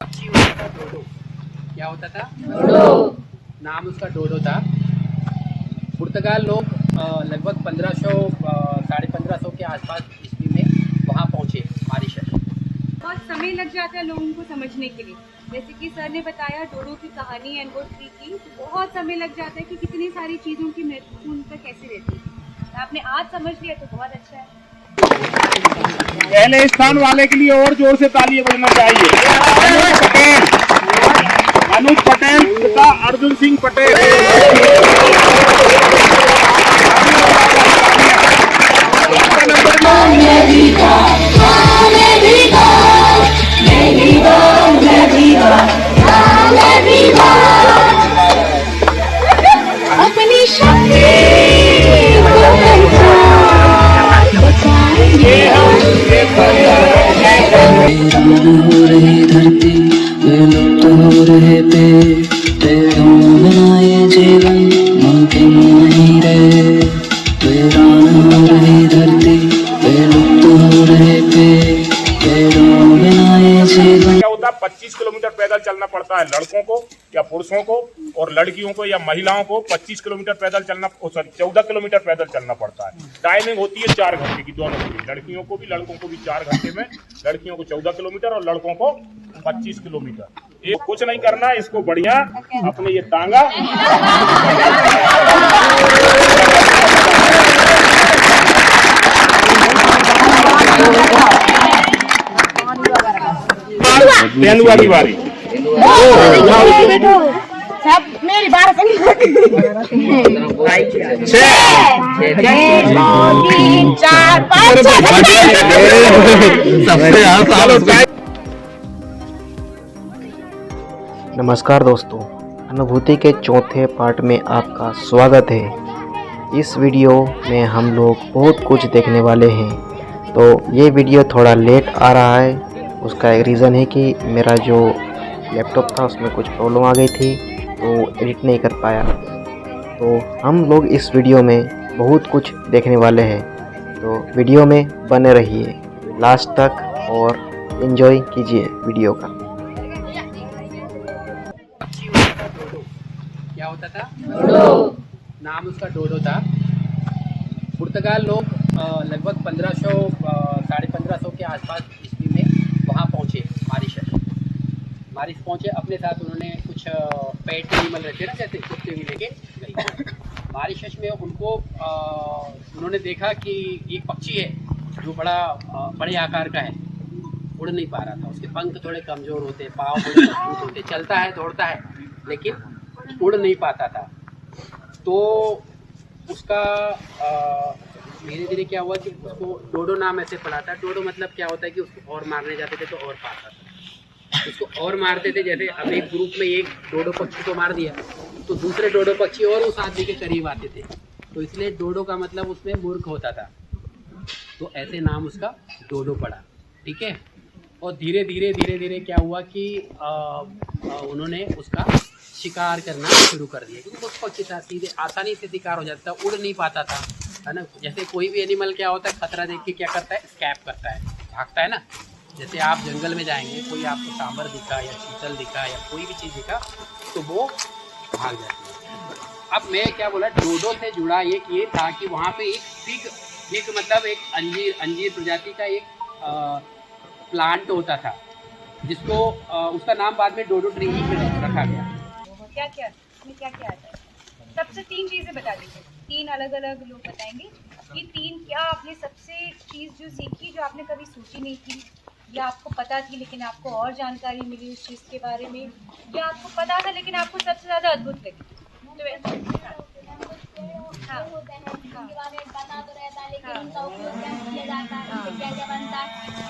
पक्षी होता था डोडो। क्या होता था? डोडो। नाम उसका डोडो था। पुर्तगाल लोग लगभग 1500 साढ़े 1500 के आसपास ईस्वी में वहाँ पहुँचे मॉरिशस। बहुत समय लग जाता है लोगों को समझने के लिए। जैसे कि सर ने बताया डोडो की कहानी एंड वो ट्री की, तो बहुत समय लग जाता है कि कितनी सारी चीज़ों की महत्व उन पर कैसे रहती है। आपने आज समझ लिया तो बहुत अच्छा है। पहले स्थान वाले के लिए और जोर से तालियां बजना चाहिए। अनुज पटेल तथा अर्जुन सिंह पटेल। अपनी शक्ति हो रही धरती, विलुप्त हो रहे पेड़ों बिना ये जीवन मुमकिन नहीं रे। वीरान हो रही धरती, विलुप्त हो रहे पेड़ों बिना ये जीवन। क्या होता है 25 किलोमीटर पैदल चलना पड़ता है लड़कों को या पुरुषों को, और लड़कियों को या महिलाओं को 25 किलोमीटर पैदल चलना, सॉरी 14 किलोमीटर पैदल चलना पड़ता है। टाइमिंग होती है 4 घंटे की दोनों की, लड़कियों को भी लड़कों को भी 4 घंटे में। लड़कियों को 14 किलोमीटर और लड़कों को 25 किलोमीटर। ये कुछ नहीं करना, इसको बढ़िया अपने ये टांगा तेंदुआ की बारी। सब मेरी बार नमस्कार दोस्तों, अनुभूति के चौथे पार्ट में आपका स्वागत है। इस वीडियो में हम लोग बहुत कुछ देखने वाले हैं, तो ये वीडियो थोड़ा लेट आ रहा है। उसका एक रीज़न है कि मेरा जो लैपटॉप था उसमें कुछ प्रॉब्लम आ गई थी, तो एडिट नहीं कर पाया। तो हम लोग इस वीडियो में बहुत कुछ देखने वाले हैं, तो वीडियो में बने रहिए लास्ट तक और एंजॉय कीजिए वीडियो का। पक्षी होता था डोडो। क्या होता था? डोडो। नाम उसका डोडो था। पुर्तगाल लोग लगभग 1500 साढ़े 1500 के आसपास ईस्वी में वहाँ पहुँचे मॉरिशस पहुँचे। अपने साथ उन्होंने कुछ पेट एनिमल रहते हैं ना, जैसे कुत्ते भी लेके गए। मॉरिशस में उनको उन्होंने देखा कि एक पक्षी है जो बड़े आकार का है, उड़ नहीं पा रहा था। उसके पंख थोड़े कमज़ोर होते, पाँव थोड़े मजबूत होते, चलता है दौड़ता है लेकिन उड़ नहीं पाता था। तो उसका धीरे धीरे क्या हुआ कि उसको डोडो नाम ऐसे पड़ा था। डोडो मतलब क्या होता है कि उसको और मारने जाते थे तो और पाता था, उसको और मारते थे। जैसे अब एक ग्रुप में एक डोडो पक्षी को मार दिया तो दूसरे डोडो पक्षी और उस आदमी के करीब आते थे, तो इसलिए डोडो का मतलब उसमें मूर्ख होता था, तो ऐसे नाम उसका डोडो पड़ा। ठीक है। और धीरे धीरे क्या हुआ कि उन्होंने उसका शिकार करना शुरू कर दिया, क्योंकि बहुत पक्षी था, सीधे आसानी से शिकार हो जाता था, उड़ नहीं पाता था, है ना। जैसे कोई भी एनिमल क्या होता है, खतरा देख के क्या करता है, स्कैप करता है, भागता है ना। जैसे आप जंगल में जाएंगे, कोई आपको सांबर दिखा या चीतल दिखा या कोई भी चीज़ दिखा तो वो भाग जाती है। अब मैं क्या बोला, डोडो से जुड़ा एक ये था कि वहाँ पे एक फिग मतलब एक अंजीर प्रजाति का एक प्लांट होता था, जिसको उसका नाम बाद में डोडो ट्री रखा गया। क्या क्या इसमें क्या क्या आता है? सबसे 3 चीज़ें बता दीजिए। 3 अलग अलग लोग बताएंगे कि 3 क्या आपने सबसे चीज़ जो सीखी जो आपने कभी सोची नहीं थी, या आपको पता थी लेकिन आपको और जानकारी मिली उस चीज़ के बारे में, या आपको पता था लेकिन आपको सबसे ज़्यादा अद्भुत लगी।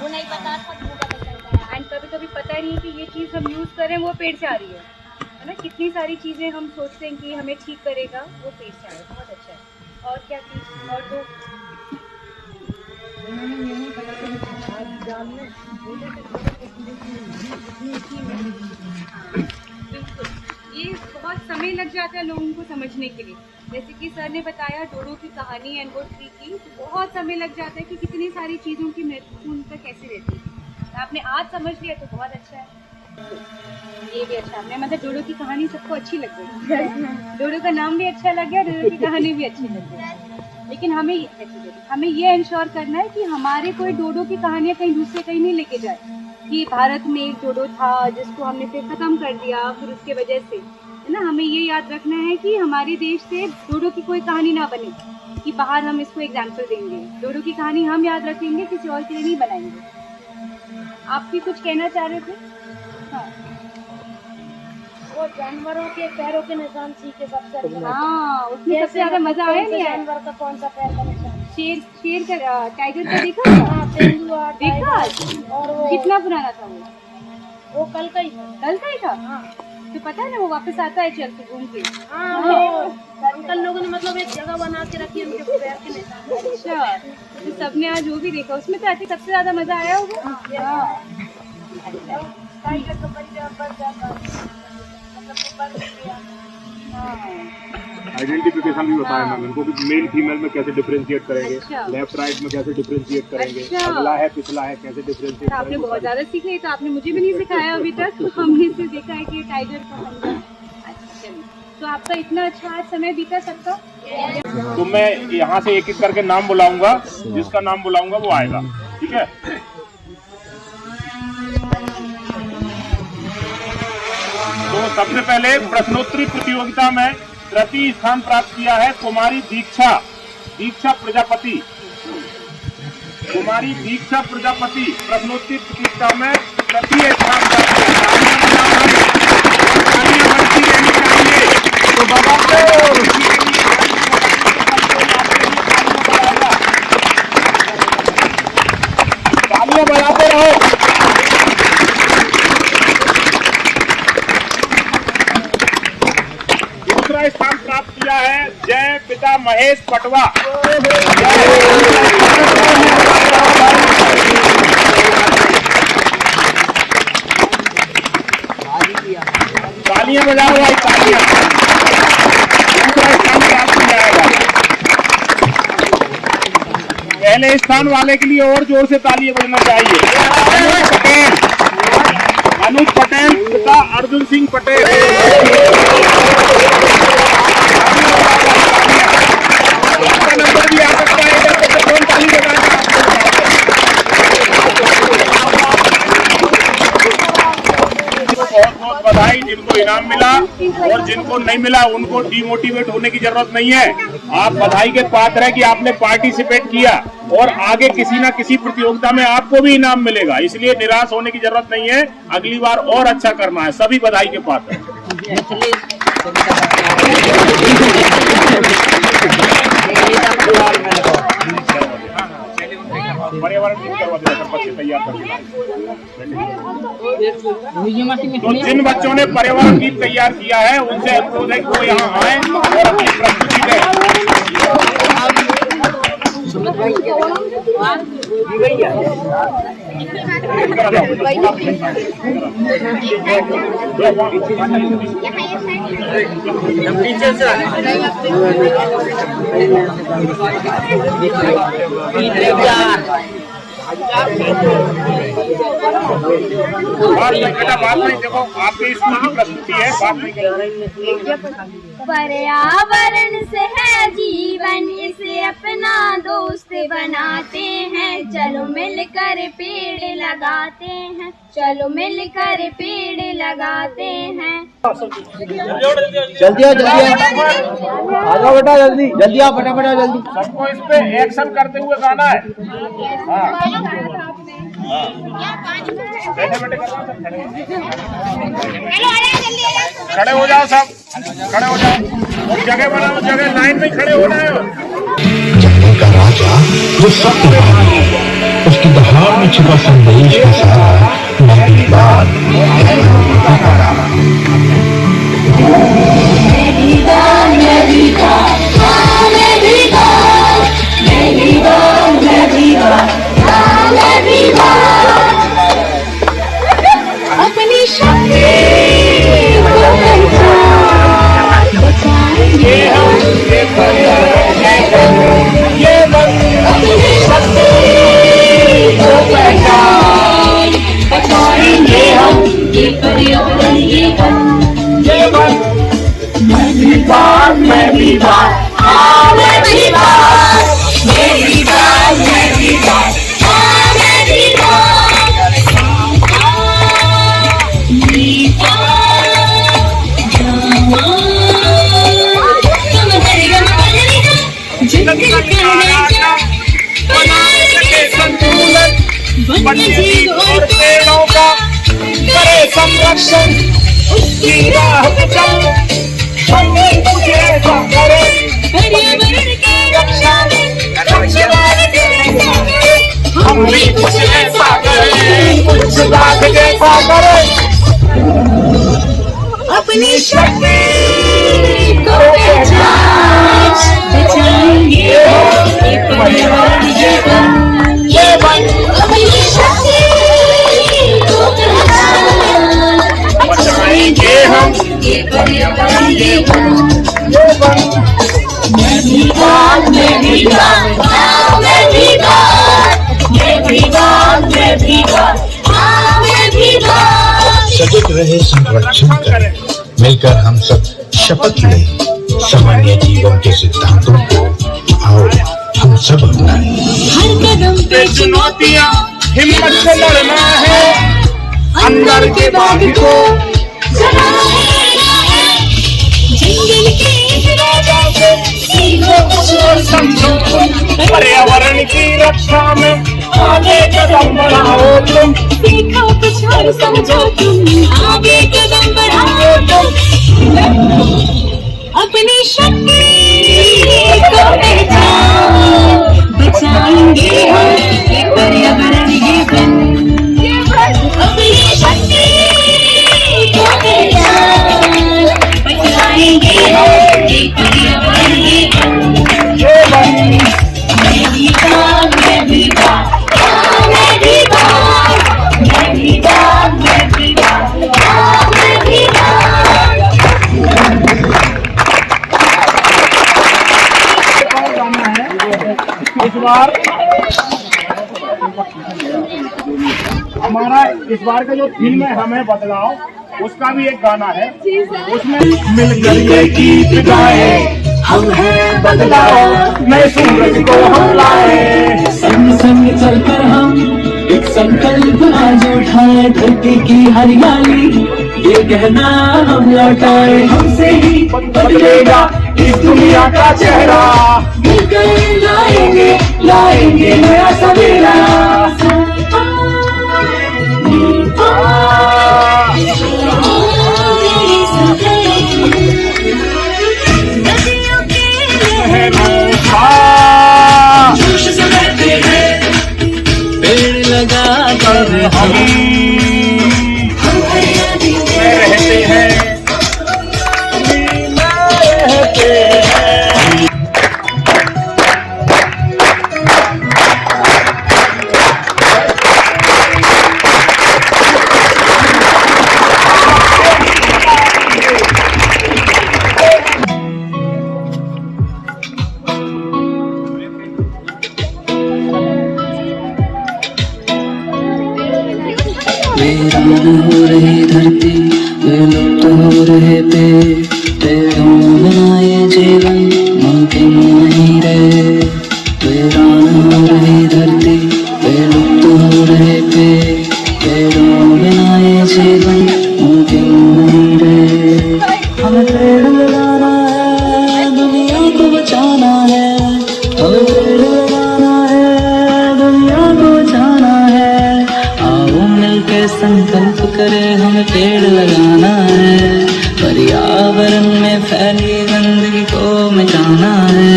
वो नहीं पता था, एंड कभी कभी पता ही नहीं कि ये चीज़ हम यूज़ कर रहे हैं वो पेड़ से आ रही है ना। कितनी सारी चीज़ें हम सोचते हैं कि हमें ठीक करेगा, वो पेड़ से आ रहा है। बहुत अच्छा है। और क्या चीज़? और तो बिल्कुल, ये बहुत समय लग जाता है लोगों को समझने के लिए। जैसे कि सर ने बताया डोडो की कहानी एंड वो ट्री की, तो बहुत समय लग जाता है कि कितनी सारी चीज़ों की महत्व उन पर कैसे रहती है। आपने आज समझ लिया तो बहुत अच्छा है। ये भी अच्छा आपने मतलब डोडो की कहानी सबको अच्छी लग गई। डोडो का नाम भी अच्छा लग गया, डोडो की कहानी भी अच्छी लग गई। लेकिन हमें ये इंश्योर करना है कि हमारे कोई डोडो की कहानियाँ कहीं दूसरे कहीं नहीं लेके जाए कि भारत में एक डोडो था जिसको हमने फिर खत्म कर दिया, फिर उसके वजह से, है ना। हमें ये याद रखना है कि हमारे देश से डोडो की कोई कहानी ना बने कि बाहर हम इसको एग्जाम्पल देंगे। डोडो की कहानी हम याद रखेंगे, किसी और के लिए नहीं बनाएंगे। आप भी कुछ कहना चाह रहे थे? हाँ, वो जानवरों के पैरों के निशान सीखे सबसे अच्छा। हाँ, उसमें सबसे ज्यादा मजा आया नहीं आया? जानवर का कौन सा पैर का निशान? शेर का, टाइगर का देखा था? हाँ, तेंदुआ, देखा? टाइगर, और वो कितना पुराना था वो कल का ही था। कल का ही था? हाँ तो पता है ना वो वापस आता है चल के घूम के। हाँ, वो अंकल लोगों ने मतलब एक जगह बना के रखी है उनके पैर के निशान। अच्छा, तो सबने आज वो भी देखा, उसमें तो ऐसे सबसे ज्यादा मजा आया होगा। हाँ, टाइगर का पंजा बच जाता है, मतलब वो बच गया। आइडेंटिफिकेशन भी बताया मैम उनको कि मेल फीमेल में कैसे डिफरेंशिएट करेंगे, अच्छा। लेफ्ट राइट में कैसे डिफरेंशिएट करेंगे, अच्छा। अगला है पिछला है कैसे डिफरेंशिएट आपने करेंगे। बहुत ज्यादा सीख लिया, तो आपने मुझे भी नहीं सिखाया अभी तक। तो हमने सिर्फ देखा है कि टाइगर का पंजा। अच्छा चलिए, तो आपका इतना अच्छा आज समय बीता सबका। तो मैं यहाँ से एक एक करके नाम बुलाऊंगा, जिसका नाम बुलाऊंगा वो आएगा, ठीक है। तो सबसे पहले प्रश्नोत्तरी प्रतियोगिता में तृतीय स्थान प्राप्त किया है कुमारी दीक्षा प्रजापति। कुमारी दीक्षा प्रजापति प्रश्नोत्तरी प्रतियोगिता में तृतीय स्थान प्राप्त किया। तो बाबा तालियां बजाते रहो। दूसरा स्थान प्राप्त किया है जय पिता महेश पटवा। तालियां बजाओ भाई, तालियां। दूसरा स्थान प्राप्त किया है। पहले स्थान वाले के लिए और जोर से तालियां बजना चाहिए। अनुज पटेल पिता अर्जुन सिंह पटेल। नंबर भी आ सकता है, ताली बजाना। बहुत बहुत बधाई जिनको इनाम मिला, और जिनको नहीं मिला उनको डिमोटिवेट होने की जरूरत नहीं है। आप बधाई के पात्र है कि आपने पार्टिसिपेट किया, और आगे किसी ना किसी प्रतियोगिता में आपको भी इनाम मिलेगा, इसलिए निराश होने की जरूरत नहीं है। अगली बार और अच्छा करना है। सभी बधाई के पात्र हैं। पर्यावरण करवा देना, सब बच्चे तैयार कर देना। तो जिन बच्चों ने पर्यावरण गीत तैयार किया है उनसे अनुरोध है कि वो यहाँ आए और अपनी प्रस्तुति दें। बात नहीं, देखो आपके स्कूल की प्रस्तुति है, बात नहीं करेंगे। पर्यावरण से है जीवन, इसे अपना दोस्त बनाते हैं। चलो मिलकर पेड़ लगाते हैं, चलो मिलकर पेड़ लगाते हैं। जल्दी आओ, जल्दी आओ, आ जाओ बेटा, जल्दी जल्दी आओ, फटाफट आओ जल्दी। सबको इस पे एक्शन करते हुए गाना है। बैठे बैठे खड़े हो जाओ, सब खड़े हो जाओ, जगह बनाओ, जगह लाइन में खड़े हो रहे हो। जंगल का राजा जो सत्यवान है, उसकी दहाड़ में छिपा संदेश के साथ मेरी बात अपनी शक्ति को पहचान, बताएंगे हम पर्यावरण ये वन। मैं भी बात, मैं भी बात, हाँ मैं भी बात, मेरी बात, मैं भी बात, हाँ मैं भी बात, मेरी बात, तुम करेगा जिंदगी का राजा बनाए रखे संतुलन, वन्य जीव और पेड़ों का करे संरक्षण, उसकी राह पे चल, हम भी तुझे ऐसा करें, पर्यावरण की रक्षा में हम भी कुछ ऐसा करें, कुछ बात जैसा करें, अपनी शक्ति को पहचान, बचाएंगे ये पर्यावरण ये वन। अपनी शक्ति को पहचान, बचाएंगे हम ये पर्यावरण ये वन। मैं भी बात, मैं भी बात, हाँ मैं भी बात, मैं भी बात, मैं भी बात, हाँ मैं भी बात। सजग रहे संरक्षण करें, मिलकर हम सब शपथ लें, सामान्य जीवन के सिद्धांतों को आओ हम सब अपनाएं। हर कदम पे चुनौतियां हिम्मत से लड़ना है, अंदर के बाग को जगाना है, जंगल के इस राजा से सीखो कुछ और समझो, पर्यावरण की रक्षा में आगे कदम बढ़ाओ तुम, सीखो कुछ और समझो तुम, आगे कदम बढ़ाओ तुम, अपनी शक्ति को पहचान, बचाएंगे हम ये पर्यावरण ये वन। अपनी शक्ति को पहचान, बचाएंगे हम ये पर्यावरण ये वन। मैं भी बात, मैं भी बात, हाँ मैं भी बात, मैं भी बात, मैं भी बात, हाँ मैं भी बात। इस बार हमारा इस बार का जो थीम है हमें बदलाव, उसका भी एक गाना है, उसमें मिलकर ये गीत गाए, हम हैं बदलाव, नए सूरज को हम लाए, संग संग चलकर हम एक संकल्प आज उठाए, धरती की हरियाली ये कहना हम लौटाए, हमसे ही बदलेगा इस दुनिया का चेहरा, मिलकर लाएंगे लाएंगे नया सवेरा। नदियों के लहरों का जोश से बहते हैं पेड़ लगा कर हम हरियाली रहते हैं, रहते हैं। वीरान हो रही धरती, विलुप्त हो रहे पेड़ों बिना ये जीवन मुमकिन नहीं रे। वीरान हो रही धरती, विलुप्त हो रहे पेड़ों बिना ये जीवन मुमकिन नहीं रे। हमें पेड़ लगाना है, दुनिया को बचाना है, हमें पेड़ लगाना है, दुनिया को बचाना है। आओ मिलकर संकल्प करें, हमें पेड़ लगाना है, पर्यावरण में फैली गंदगी को मिटाना है।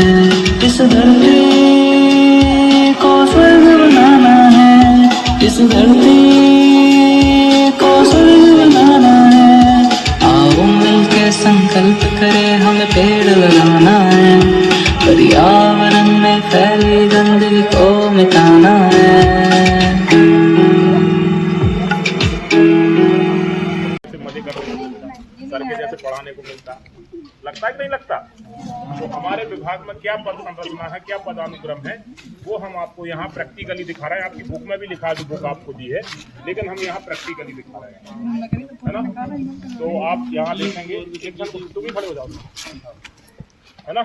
इस धरती को स्वर्ग बनाना है, इस धरती को स्वर्ग बनाना है। आओ मिलकर संकल्प करें, हमें पेड़ लगाना है, पर्यावरण में फैली गंदगी को मिटाना है। मजे करो। सर के जैसे पढ़ाने को मिलता, लगता है कि नहीं लगता? तो हमारे विभाग में क्या पद संरचना है, क्या पदानुक्रम है, वो हम आपको यहाँ प्रैक्टिकली दिखा रहे हैं। आपकी बुक में भी लिखा है, जो बुक आपको दी है, लेकिन हम यहाँ प्रैक्टिकली दिखा रहे हैं, है ना? तो आप यहाँ देखेंगे, एक जन तुम भी खड़े हो जाओ, है ना?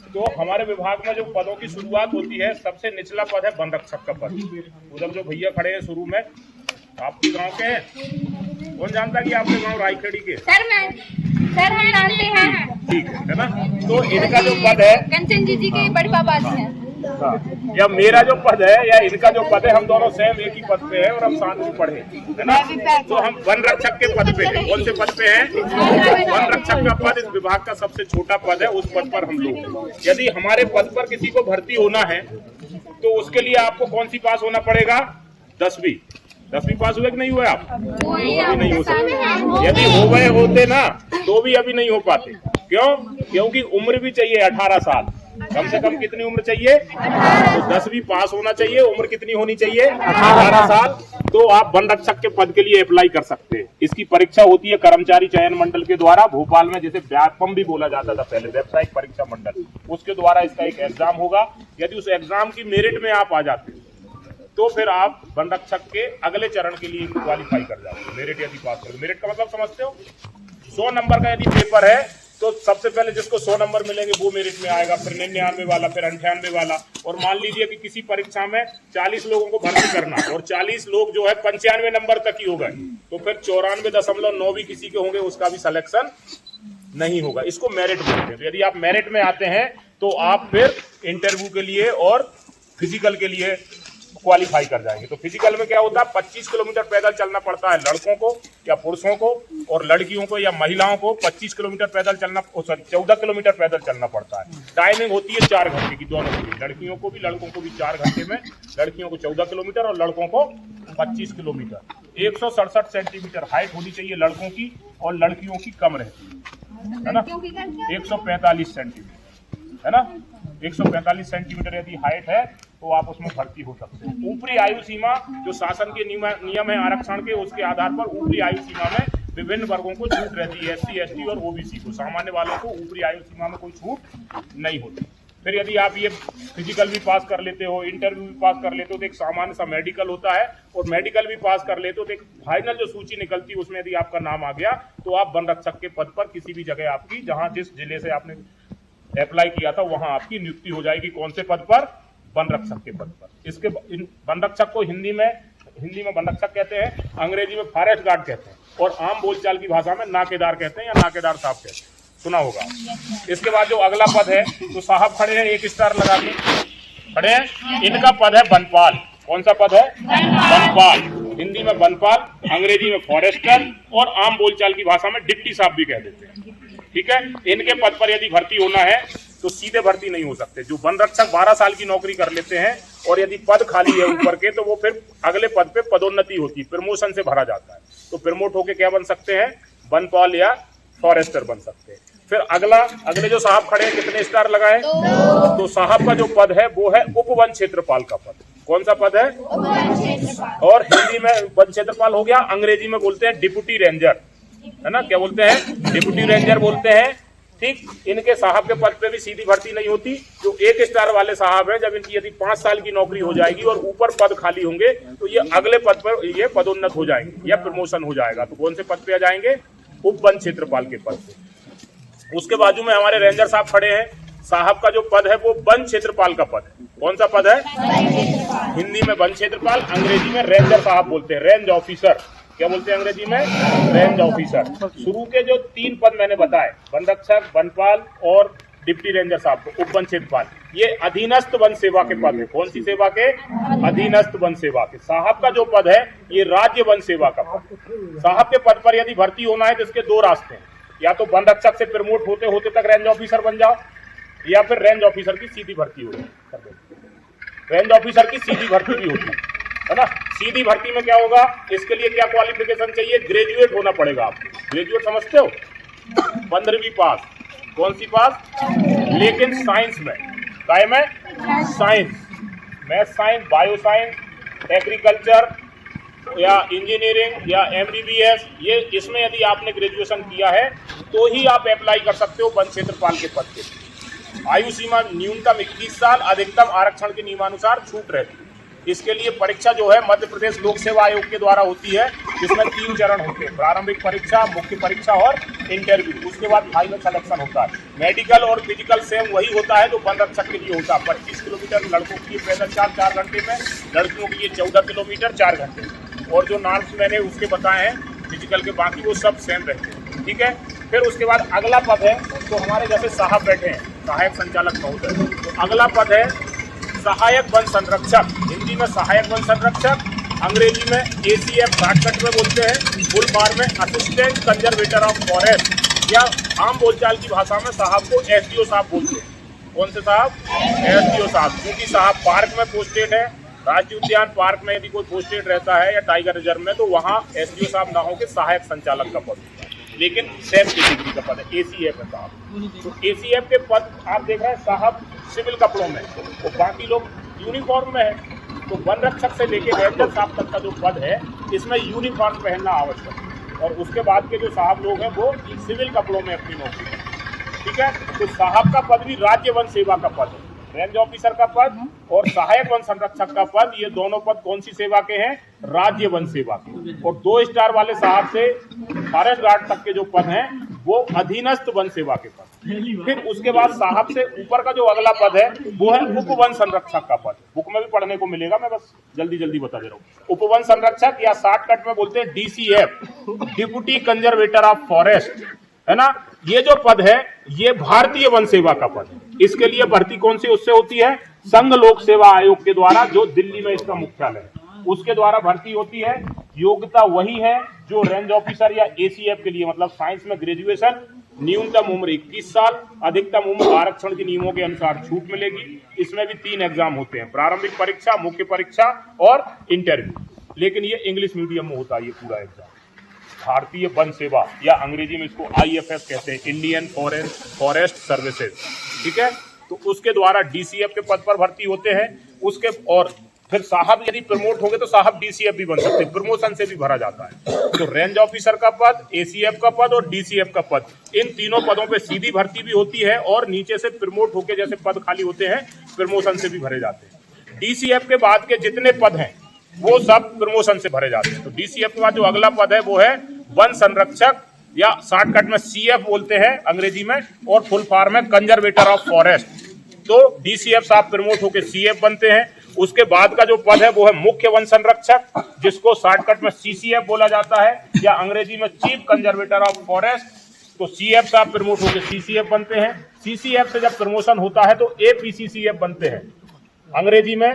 तो हमारे विभाग में जो पदों की शुरुआत होती है, सबसे निचला पद है वन रक्षक का पद। उधर जो भैया खड़े हैं शुरू में, आपके गांव के हैं? कौन जानता कि आपके गांव रायखेड़ी के? सर हम जानते हैं। ठीक है ना? तो इनका जो पद है, कंचन जी के बड़े पापा हैं। या मेरा जो पद है या इनका जो पद है, हम दोनों सेम एक ही पद पे हैं और हम साथ में पढ़े, है ना? तो हम वन रक्षक के पद पे हैं। कौन से पद पे हैं? वन रक्षक का पद इस विभाग का सबसे छोटा पद है, उस पद पर हम लोग। यदि हमारे पद पर किसी को भर्ती होना है तो उसके लिए आपको कौन सी पास होना पड़ेगा? 10वीं पास हुए कि नहीं हुए आप? अभी नहीं हो सकते। यदि हो गए होते ना तो भी अभी नहीं हो पाते। क्यों? क्योंकि उम्र भी चाहिए 18 साल। कम से कम कितनी उम्र चाहिए? तो 10वीं पास होना चाहिए। उम्र कितनी होनी चाहिए? 18 साल। तो आप वन रक्षक के पद के लिए अप्लाई कर सकते हैं। इसकी परीक्षा होती है कर्मचारी चयन मंडल के द्वारा, भोपाल में, जिसे व्यापम भी बोला जाता था पहले, व्यावसायिक परीक्षा मंडल, उसके द्वारा इसका एक एग्जाम होगा। यदि उस एग्जाम की मेरिट में आप आ जाते हैं तो फिर आप वन रक्षक के अगले चरण के लिए क्वालिफाई कर जाओगे। मेरिट यदि पास करोगे, मेरिट का मतलब समझते हो? 100 नंबर का यदि पेपर है तो सबसे पहले जिसको 100 नंबर मिलेंगे वो मेरिट में आएगा, फिर 99 वाला, फिर 98 वाला। और मान लीजिए कि किसी परीक्षा में 40 लोगों को भर्ती करना और 40 लोग जो है 95 नंबर तक ही हो गए, तो फिर 94.9 भी किसी के होंगे, उसका भी सिलेक्शन नहीं होगा। इसको मेरिट बोलते हैं। तो यदि आप मेरिट में आते हैं तो आप फिर इंटरव्यू के लिए और फिजिकल के लिए क्वालिफाई कर जाएंगे। तो फिजिकल में क्या होता है? 25 किलोमीटर पैदल चलना पड़ता है लड़कों को या पुरुषों को, और लड़कियों को या महिलाओं को 25 किलोमीटर पैदल चलना, 14 किलोमीटर पैदल चलना पड़ता है। टाइमिंग होती है 4 घंटे की दोनों की, लड़कियों को भी लड़कों को भी 4 घंटे में, लड़कियों को 14 किलोमीटर और लड़कों को 25 किलोमीटर। 167 सेंटीमीटर हाइट होनी चाहिए लड़कों की और लड़कियों की कम रहती है ना, 145 सेंटीमीटर, है ना? 145 सेंटीमीटर यदि हाइट है तो आप उसमें भर्ती हो सकते हैं। ऊपरी आयु सीमा जो शासन के नियम है आरक्षण के, उसके आधार पर ऊपरी आयु सीमा में विभिन्न वर्गों को छूट रहती है। SC, ST और OBC को, सामान्य वालों को ऊपरी आयु सीमा में कोई छूट नहीं होती। फिर यदि आप ये फिजिकल भी पास कर लेते हो, इंटरव्यू भी पास कर लेते हो, तो एक सामान्य सा मेडिकल होता है, और मेडिकल भी पास कर लेते हो तो एक फाइनल जो सूची निकलती है उसमें यदि आपका नाम आ गया तो आप वन रक्षक के पद पर किसी भी जगह आपकी, जहाँ जिस जिले से आपने अप्लाई किया था वहां आपकी नियुक्ति हो जाएगी। कौन से पद पर? वन रक्षक के पद पर। इसके वन रक्षक को हिंदी में वन रक्षक कहते हैं, अंग्रेजी में फॉरेस्ट गार्ड कहते हैं, और आम बोलचाल की भाषा में नाकेदार कहते हैं या नाकेदार साहब कहते हैं, सुना होगा। इसके बाद जो अगला पद है, तो साहब खड़े हैं, एक स्टार लगा के खड़े हैं, इनका पद है वनपाल। कौन सा पद है? वनपाल। हिंदी में वनपाल, अंग्रेजी में फॉरेस्टर, और आम बोलचाल की भाषा में डिप्टी साहब भी कह देते हैं। ठीक है? इनके पद पर यदि भर्ती होना है तो सीधे भर्ती नहीं हो सकते। जो वन रक्षक 12 साल की नौकरी कर लेते हैं और यदि पद खाली है ऊपर के, तो वो फिर अगले पद पे पदोन्नति होती है, प्रमोशन से भरा जाता है। तो प्रमोट होके क्या बन सकते हैं? वनपाल या फॉरेस्टर बन सकते हैं। फिर अगले जो साहब खड़े हैं, कितने स्टार लगाए? तो साहब का जो पद है वो है उप वन क्षेत्रपाल का पद। कौन सा पद है? और हिंदी में वन क्षेत्रपाल हो गया, अंग्रेजी में बोलते हैं डिप्टी रेंजर, है ना? क्या बोलते हैं? डिप्टी रेंजर बोलते हैं। ठीक, इनके साहब के पद पे भी सीधी भर्ती नहीं होती। जो 1 स्टार वाले साहब हैं, जब इनकी यदि 5 साल की नौकरी हो जाएगी और ऊपर पद खाली होंगे तो ये अगले पद पर ये पदोन्नत हो जाएंगे या प्रमोशन हो जाएगा। तो कौन से पद पे आ जाएंगे? उप वन क्षेत्रपाल के पद पे। उसके बाजू में हमारे रेंजर साहब खड़े हैं। साहब का जो पद है वो वन क्षेत्रपाल का पद है। कौन सा पद है? हिंदी में वन क्षेत्रपाल, अंग्रेजी में रेंजर साहब बोलते हैं, रेंज ऑफिसर। क्या बोलते हैं अंग्रेजी में? Range officer. शुरू के जो 3 पद मैंने बताए, वन रक्षक, वनपाल और डिप्टी रेंजर साहब को उप वन क्षेत्रपाल, ये अधीनस्थ वन सेवा के पद है। कौन सी सेवा के? अधीनस्थ वन सेवा के। साहब का जो पद है ये राज्य वन सेवा का पद। साहब के पद पर यदि भर्ती होना है तो इसके 2 रास्ते हैं, या तो वन रक्षक से प्रमोट होते होते तक रेंज ऑफिसर बन जाओ, या फिर रेंज ऑफिसर की सीधी भर्ती हो जाए। रेंज ऑफिसर की सीधी भर्ती भी होती है ना? सीधी भर्ती में क्या होगा? इसके लिए क्या क्वालिफिकेशन चाहिए? ग्रेजुएट होना पड़ेगा आपको। ग्रेजुएट समझते हो? 15वीं पास। कौन सी पास? लेकिन साइंस में, काय में? Science, math science, bio science, agriculture, या इंजीनियरिंग या MBBS, ये इसमें यदि आपने ग्रेजुएशन किया है तो ही आप अप्लाई कर सकते हो वन क्षेत्रपाल के पद के। आयु सीमा न्यूनतम 21 साल, अधिकतम आरक्षण के नियमानुसार छूट रहती है। इसके लिए परीक्षा जो है मध्य प्रदेश लोक सेवा आयोग के द्वारा होती है, जिसमें 3 चरण होते हैं, प्रारंभिक परीक्षा, मुख्य परीक्षा और इंटरव्यू। उसके बाद फाइनल सिलेक्शन होता है। मेडिकल और फिजिकल सेम वही होता है जो वन रक्षक के लिए होता है। 25 किलोमीटर लड़कों के लिए पैदल 4 घंटे में, लड़कियों के लिए 14 किलोमीटर 4 घंटे में। और जो नॉर्म्स मैंने उसके बताए हैं फिजिकल के, बाकी वो सब सेम रहते हैं। ठीक है। फिर उसके बाद अगला पद है, तो हमारे जैसे साहब बैठे हैं, सहायक संचालक महोदय, तो अगला पद है सहायक वन संरक्षक। हिंदी में सहायक वन संरक्षक, अंग्रेजी में ACF शॉर्टकट में बोलते हैं, फुल फॉर्म में असिस्टेंट कंजर्वेटर ऑफ फॉरेस्ट, या आम बोलचाल की भाषा में साहब को SDO साहब बोलते हैं। कौन से साहब? SDO साहब। क्योंकि साहब पार्क में पोस्टेड है, राष्ट्रीय उद्यान पार्क में यदि कोई पोस्टेड रहता है या टाइगर रिजर्व में, तो वहाँ SDO साहब ना हो के सहायक संचालक का पद होता है, लेकिन सेम कैटेगरी का पद है, ACF है साहब। तो ACF के पद आप देख रहे हैं, साहब सिविल कपड़ों में, तो बाकी लोग यूनिफॉर्म में है। तो वन रक्षक से लेकर रेंजर साहब तक का जो पद है, इसमें यूनिफॉर्म पहनना आवश्यक है। और उसके बाद के जो साहब लोग हैं वो सिविल कपड़ों में अपनी नौकरी करते हैं। ठीक है। तो साहब का पद भी राज्य वन सेवा का पद है। रेंज ऑफिसर का पद और सहायक वन संरक्षक का पद, ये दोनों पद कौन सी सेवा के हैं? राज्य वन सेवा के। और 2 स्टार वाले साहब से फॉरेस्ट गार्ड तक के जो पद हैं वो अधीनस्थ वन सेवा के पद। फिर उसके बाद साहब से ऊपर का जो अगला पद है वो है उप वन संरक्षक का पद। बुक में भी पढ़ने को मिलेगा, मैं बस जल्दी बता दे रहा हूँ। उप वन संरक्षक या शॉर्टकट में बोलते हैं DCF, deputy conservator of forest, है ना। ये जो पद है ये भारतीय वन सेवा का पद है। इसके लिए भर्ती कौन सी उससे होती है? संघ लोक सेवा आयोग के द्वारा, जो दिल्ली में इसका मुख्यालय है, उसके द्वारा भर्ती होती है। योग्यता वही है जो रेंज ऑफिसर या ACF के लिए, मतलब साइंस में ग्रेजुएशन, न्यूनतम उम्र 21 साल, अधिकतम उम्र आरक्षण के नियमों के अनुसार छूट मिलेगी। इसमें भी 3 एग्जाम होते हैं, प्रारंभिक परीक्षा, मुख्य परीक्षा और इंटरव्यू। लेकिन ये इंग्लिश मीडियम में होता है ये पूरा एग्जाम। भारतीय वन सेवा या अंग्रेजी में इसको IFS कहते हैं, इंडियन फॉरेस्ट सर्विसेज। ठीक है। तो उसके द्वारा DCF के पद पर भर्ती होते हैं। उसके और फिर साहब यदि प्रमोट होंगे तो साहब DCF भी बन सकते हैं, प्रमोशन से भी भरा जाता है। तो रेंज ऑफिसर का पद, ACF का पद और DCF का पद, इन तीनों पदों पे सीधी भर्ती भी होती है और नीचे से प्रमोट होकर जैसे पद खाली होते हैं प्रमोशन से भी भरे जाते हैं। DCF के बाद के जितने पद हैं वो सब प्रमोशन से भरे जाते हैं। तो DCF के बाद जो अगला पद है वो है वन संरक्षक, या शॉर्टकट में CF बोलते हैं अंग्रेजी में, और फुल फॉर्म है कंजर्वेटर ऑफ फॉरेस्ट। तो DCF साहब प्रमोट होकर CF बनते हैं। उसके बाद का जो पद है वो है मुख्य वन संरक्षक, जिसको शॉर्टकट में CCF बोला जाता है, या अंग्रेजी में चीफ कंजर्वेटर ऑफ फॉरेस्ट। तो CF साहब प्रमोट होकर CCF बनते हैं। CCF से जब प्रमोशन होता है तो APCCF बनते हैं। अंग्रेजी में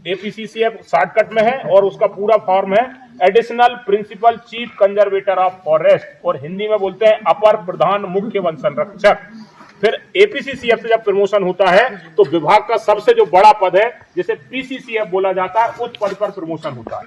APCCF शॉर्टकट में है और उसका पूरा फॉर्म है additional principal chief conservator of forest, और हिंदी में बोलते हैं अपर प्रधान मुख्य वन संरक्षक। फिर APCCF से जब प्रमोशन होता है तो विभाग का सबसे जो बड़ा पद है, जिसे PCCF बोला जाता है, उस पद पर प्रमोशन होता है।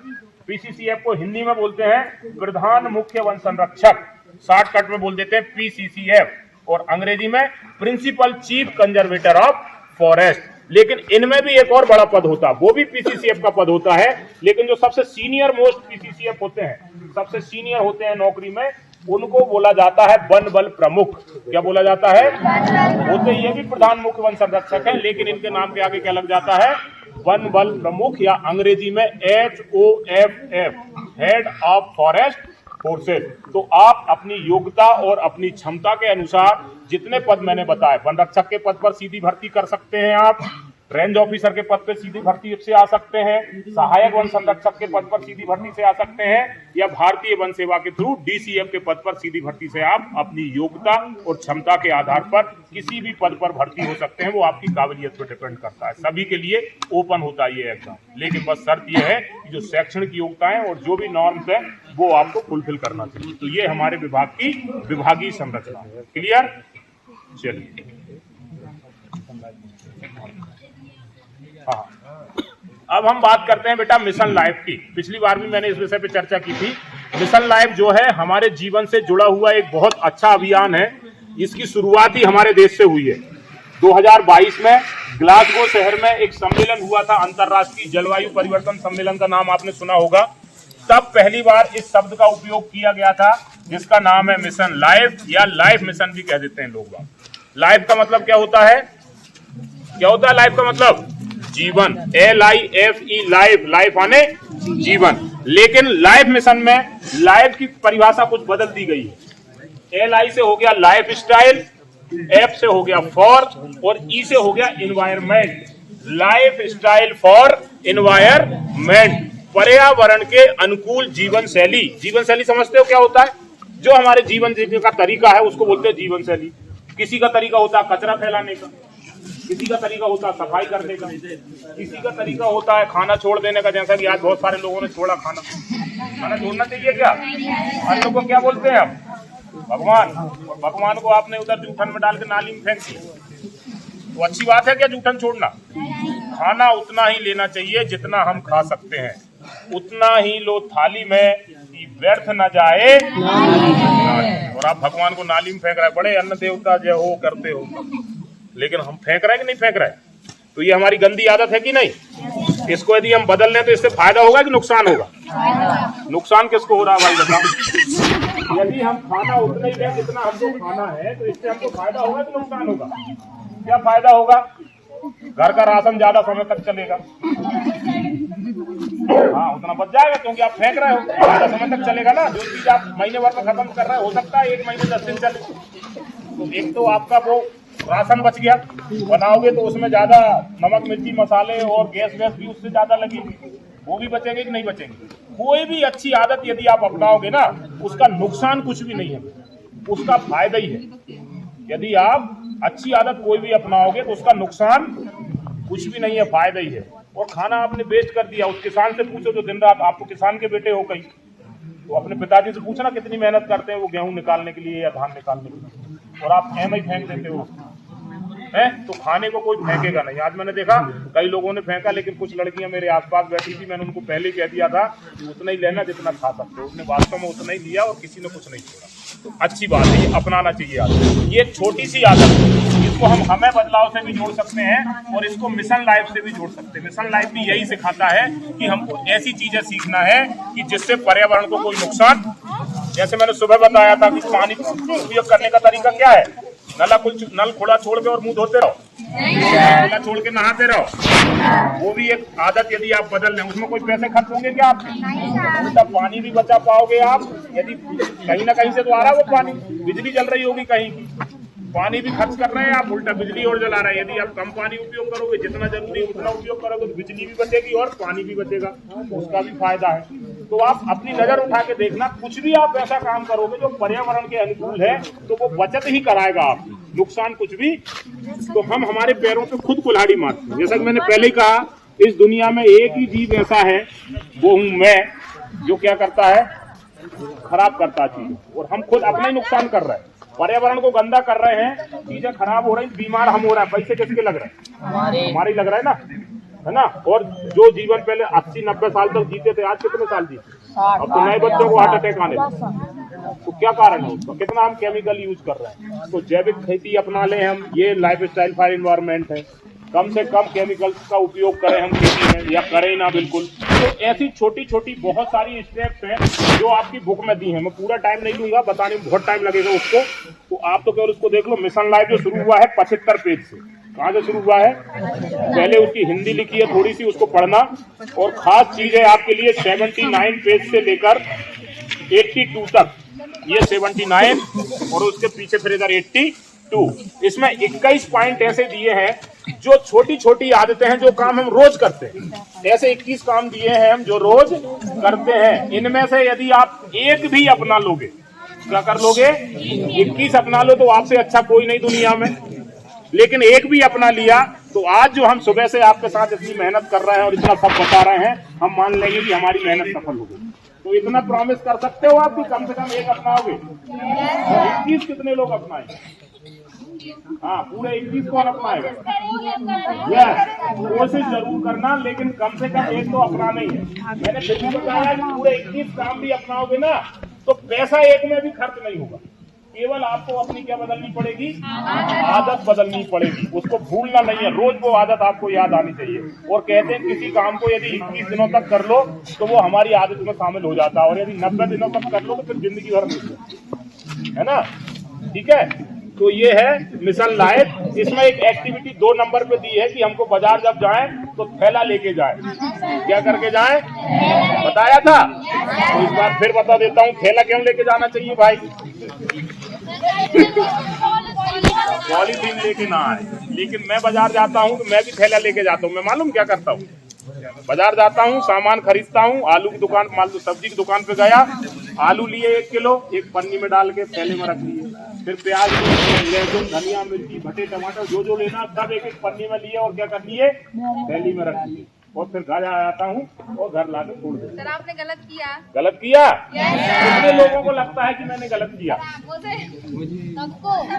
PCCF को हिंदी में बोलते हैं प्रधान मुख्य वन संरक्षक, शॉर्टकट में बोल देते हैं PCCF, और अंग्रेजी में principal chief conservator of forest. लेकिन इनमें भी एक और बड़ा पद होता है, वो भी PCCF का पद होता है, लेकिन जो सबसे सीनियर मोस्ट PCCF होते हैं, सबसे सीनियर होते हैं नौकरी में, उनको बोला जाता है वन बल प्रमुख। क्या बोला जाता है? होते ये भी प्रधान मुख्य वन संरक्षक है, लेकिन इनके नाम के आगे क्या लग जाता है? वन बल प्रमुख, या अंग्रेजी में HOFF, head of forest forces. तो आप अपनी योग्यता और अपनी क्षमता के अनुसार जितने पद मैंने बताए, वन रक्षक के पद पर सीधी भर्ती कर सकते हैं आप, रेंज ऑफिसर के पद पर सीधी भर्ती से आ सकते हैं, सहायक वन संरक्षक के पद पर सीधी भर्ती से आ सकते हैं, या भारतीय वन सेवा के थ्रू DCF के पद पर सीधी भर्ती से आप अपनी योग्यता और क्षमता के आधार पर किसी भी पद पर भर्ती हो सकते हैं। वो आपकी काबिलियत पर डिपेंड करता है। सभी के लिए ओपन होता है ये एग्जाम, लेकिन बस शर्त यह है कि जो शैक्षणिक योग्यताएं और जो भी नॉर्म्स है वो आपको फुलफिल करना चाहिए। तो ये हमारे विभाग की विभागीय संरचना है। क्लियर? चलिए, हाँ, अब हम बात करते हैं बेटा मिशन लाइफ की। पिछली बार भी मैंने इस विषय पे चर्चा की थी। मिशन लाइफ जो है हमारे जीवन से जुड़ा हुआ एक बहुत अच्छा अभियान है। इसकी शुरुआत ही हमारे देश से हुई है। 2022 में ग्लासगो शहर में एक सम्मेलन हुआ था, अंतर्राष्ट्रीय जलवायु परिवर्तन सम्मेलन का नाम आपने सुना होगा। तब पहली बार इस शब्द का उपयोग किया गया था, जिसका नाम है मिशन लाइफ, या लाइफ मिशन भी कह देते हैं लोग। लाइफ का मतलब क्या होता है? क्या होता है लाइफ का मतलब? जीवन। LIFE लाइफ, लाइफ आने जीवन। लेकिन लाइफ मिशन में लाइफ की परिभाषा कुछ बदल दी गई है। LI से हो गया लाइफ स्टाइल, F से हो गया फॉर, और E से हो गया environment. Life style for environment, पर्यावरण के अनुकूल जीवन शैली। जीवन शैली समझते हो क्या होता है? जो हमारे जीवन जीने का तरीका है उसको बोलते हैं जीवन शैली। किसी का तरीका होता है कचरा फैलाने का, किसी का तरीका होता है सफाई करने का, किसी का तरीका होता है खाना छोड़ देने का, जैसा कि आज बहुत सारे लोगों ने छोड़ा खाना। खाना छोड़ना चाहिए क्या? अन्य लोग को क्या बोलते हैं हम? भगवान। भगवान को आपने उधर जूठन में डाल के नाली में फेंक दिया, तो अच्छी बात है क्या जूठन छोड़ना? खाना उतना ही लेना चाहिए जितना हम खा सकते हैं, उतना ही लो थाली में कि व्यर्थ न जाए। और आप भगवान को नाली में फेंक रहे हैं, बड़े अन्न देवता जो हो करते हो, लेकिन हम फेंक रहे हैं कि नहीं फेंक रहे? तो ये हमारी गंदी आदत है कि नहीं? इसको यदि हम बदल लें तो इससे फायदा होगा कि नुकसान होगा? नुकसान किसको हो रहा है भाई बताओ? यदि हम खाना उतना ही लें जितना हमको खाना है तो इससे हमको फायदा होगा कि नुकसान होगा? क्या फायदा होगा? घर का राशन ज्यादा समय तक चलेगा। हाँ, उतना बच जाएगा क्योंकि आप फेंक रहे हो, ज्यादा समय तक चलेगा ना। जो चीज आप महीने भर में खत्म कर रहे हो सकता है 1 महीने 10 दिन चले। तो एक तो आपका वो राशन बच गया, बनाओगे तो उसमें ज्यादा नमक मिर्ची मसाले और गैस वैस भी उससे ज्यादा लगेगी, वो भी बचेंगे कि नहीं बचेंगे? कोई भी अच्छी आदत यदि आप अपनाओगे ना, उसका नुकसान कुछ भी नहीं है, उसका फायदा ही है। यदि आप अच्छी आदत कोई भी अपनाओगे तो उसका नुकसान कुछ भी नहीं है, फायदा ही है। और खाना आपने वेस्ट कर दिया, उस किसान से पूछो जो दिन रात, आपको किसान के बेटे हो कहीं, तो अपने पिताजी से पूछना कितनी मेहनत करते हैं वो गेहूं निकालने के लिए या धान निकालने के लिए, और आप ऐसे ही फेंक देते हो है। तो खाने को कोई फेंकेगा नहीं। आज मैंने देखा कई लोगों ने फेंका, लेकिन कुछ लड़कियां मेरे आसपास बैठी थी, मैंने उनको पहले कह दिया था कि उतना ही लेना जितना खा सकते हो। उसने वास्तव में उतना ही लिया और किसी ने कुछ नहीं छोड़ा। तो अच्छी बात है, ये अपनाना चाहिए आदत। ये छोटी सी आदत है, इसको हम हमें बदलाव से भी जोड़ सकते हैं और इसको मिशन लाइफ से भी जोड़ सकते हैं। मिशन लाइफ भी यही सिखाता है कि हमको ऐसी चीजें सीखना है कि जिससे पर्यावरण को कोई नुकसान। जैसे मैंने सुबह बताया था कि पानी उपयोग करने का तरीका क्या है? नल खुला छोड़ के और मुंह धोते रहो, खुला छोड़ के नहाते रहो। वो भी एक आदत यदि आप बदल लें, उसमें कोई पैसे खर्च होंगे क्या आपके? उल्टा पानी भी बचा पाओगे आप। यदि कहीं ना कहीं से तो आ रहा है वो पानी, बिजली जल रही होगी कहीं की, पानी भी खर्च कर रहे हैं आप, उल्टा बिजली और जला रहे हैं। यदि आप कम पानी उपयोग करोगे, जितना जरूरी है उतना उपयोग करोगे, तो बिजली भी बचेगी और पानी भी बचेगा, उसका भी फायदा है। तो आप अपनी नजर उठा के देखना, कुछ भी आप ऐसा काम करोगे जो पर्यावरण के अनुकूल है तो वो बचत ही कराएगा आपकी, नुकसान कुछ भी। तो हम हमारे पैरों पे खुद कुल्हाड़ी मारते हैं। जैसा कि मैंने पहले ही कहा, इस दुनिया में एक ही जीव ऐसा है, वो हूं मैं, जो क्या करता है? खराब करता है चीजें, और हम खुद अपना ही नुकसान कर रहे हैं। पर्यावरण को गंदा कर रहे हैं, चीजें खराब हो रही, बीमार हम हो रहे हैं। पैसे किसके लग रहे हैं? हमारे लग रहा है ना, है ना। और जो जीवन पहले 80-90 साल तक जीते थे, आज कितने साल जीते? अब तो नए बच्चों को हार्ट अटैक आने लगे। तो क्या कारण है उसका? कितना हम केमिकल यूज कर रहे हैं। तो जैविक खेती अपना लें हम, ये लाइफ स्टाइल फॉर एनवायरनमेंट है। कम से कम केमिकल्स का उपयोग करें हम खेती में, या करें ना बिल्कुल। तो ऐसी छोटी छोटी बहुत सारी स्टेप्स हैं जो आपकी बुक में दी हैं। मैं पूरा टाइम नहीं लूंगा, बताने में बहुत टाइम लगेगा उसको। तो आप तो केवल उसको देख लो। मिशन लाइफ जो शुरू हुआ है 75 पेज से, कहाँ से शुरू हुआ है? पहले उसकी हिंदी लिखी है थोड़ी सी, उसको पढ़ना। और खास चीज है आपके लिए 79 पेज से लेकर 82 तक, ये 79 और उसके पीछे फिर इधर 82। इसमें 21 पॉइंट ऐसे दिए हैं जो छोटी छोटी आदतें हैं, जो काम हम रोज करते हैं। ऐसे 21 काम दिए हैं हम जो रोज करते हैं। इनमें से यदि आप एक भी अपना लोगे, क्या कर लोगे? 21 अपना लो तो आपसे अच्छा कोई नहीं दुनिया में। लेकिन एक भी अपना लिया तो आज जो हम सुबह से आपके साथ इतनी मेहनत कर रहे हैं और इतना सब बता रहे हैं, हम मान लेंगे कि हमारी मेहनत सफल होगी। तो इतना प्रॉमिस कर सकते हो आप कि कम से कम एक अपनाओगे? 21 कितने लोग अपनाएंगे? हाँ, पूरे 21 कौन अपनाएगा? कोशिश जरूर करना, लेकिन कम से कम एक तो अपनाना ही है। मैंने फिर भी बताया कि पूरे 21 काम भी अपनाओगे ना तो पैसा एक में भी खर्च नहीं होगा। केवल आप आपको अपनी क्या बदलनी पड़ेगी, आदत बदलनी पड़ेगी। उसको भूलना नहीं है, रोज वो आदत आपको याद आनी चाहिए। और कहते हैं किसी काम को यदि 21 दिनों तक कर लो तो वो हमारी आदत में शामिल हो जाता है, और यदि 90 दिनों तक कर लो तो फिर जिंदगी भर है ना। ठीक है, तो ये है मिशन लाइफ। इसमें एक एक्टिविटी 2 नंबर पे दी है कि हमको बाजार जब जाएं तो थैला लेके जाएं। क्या करके जाएं, बताया था, तो इस बार फिर बता देता हूँ थैला क्यों लेके जाना चाहिए भाई। पॉलीथीन लेके ना आए, लेकिन मैं बाजार जाता हूँ तो मैं भी थैला लेके जाता हूँ। मैं मालूम क्या करता हूँ, बाजार जाता हूँ, सामान खरीदता हूँ, आलू की दुकान, मान लो सब्जी की दुकान पे गया, आलू लिए 1 किलो, एक पन्नी में डाल के थैले में रख लिए। फिर प्याज, लहसुन, धनिया, मिर्ची, भटे, टमाटर जो जो लेना सब एक एक पन्नी में लिए और क्या कर लिए, थैली में रख लिए। और फिर घर आता हूँ और घर लाके छोड़ देता हूँ। सर आपने गलत किया। गलत किया? कितने लोगों को लगता है कि मैंने गलत किया?